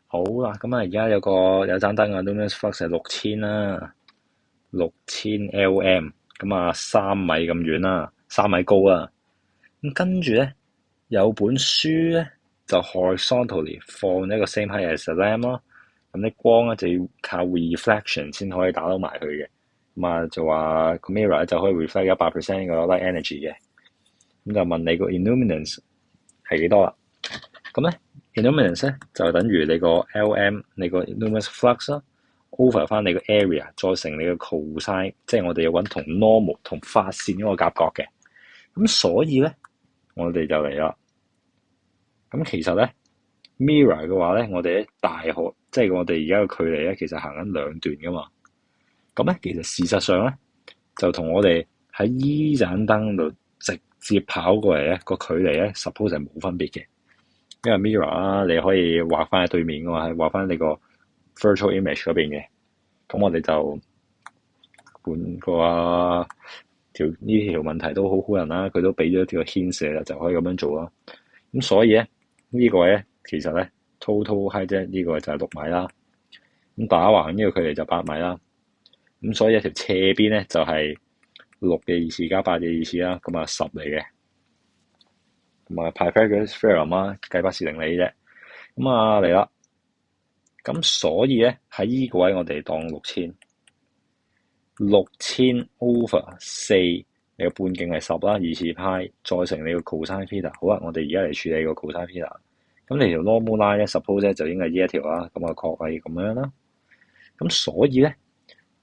好啦，咁啊而家有盞燈啊，luminous flux 係6000啦，6000 Lm，咁啊3米咁遠啦，3米高啦。咁跟住咧有本書咧就 horizontally 放一個 same height as the lamp 咯。咁啲光咧就要靠 reflection 先可以打到埋去嘅。咁啊就話個 mirror 就可以 reflect 100%個 light energy 嘅。咁就問你個 illuminance 係幾多啦？咁咧 illuminance 咧就等於你個 Lm 你個 luminous flux 啦，over 翻你個 area 再乘你個 cosine，即係我哋要揾同 normal 同發線嗰個夾角嘅。咁所以咧我哋就嚟啦。咁其實咧 mirror 嘅話咧，我哋喺大學即係我哋而家嘅距離咧，其實行緊兩段噶嘛。咁咧其實事實上咧就同我哋喺依盞燈度直接跑過嚟咧個距離咧 suppose 係冇分別嘅。因為 mirror 啦，你可以畫翻喺對面嘅嘛，係畫翻你個 virtual image 嗰邊嘅。咁我哋就換個呢條問題都好好人啦，佢都俾咗條 hint 啦，就可以咁樣做啦。咁所以咧呢個咧其實咧 total height 啫，呢個就係6米啦。咁打橫呢個距離就8米啦。咁所以一條斜邊咧就係6嘅意思加8嘅意思啦，咁啊10嚟嘅。咁啊 Pythagoras theorem 啦，計不是定理啫。咁啊嚟啦。咁所以咧喺呢個位我哋當6000 over 4，你個半徑係10啦，二次派再乘你個 cosine theta。好啦，我哋而家嚟處理個 cosine theta。咁你條 normal line 咧 suppose 咧就應該係呢一條啦，咁啊確係咁樣啦。咁所以咧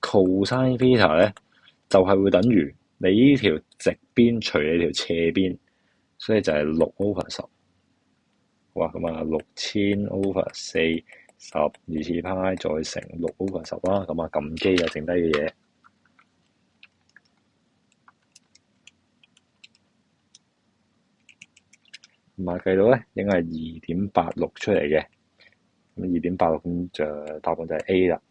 cosine theta 咧就係會等於你呢條直邊除你條斜邊，所以就係6 over 10。好啊，咁啊6000 over 4。10二次派再乘6 over 10啦，咁啊撳機啊，剩低嘅嘢，咁啊計到咧應該係2.86出嚟嘅，咁2.86咁就答案就係 A 啦。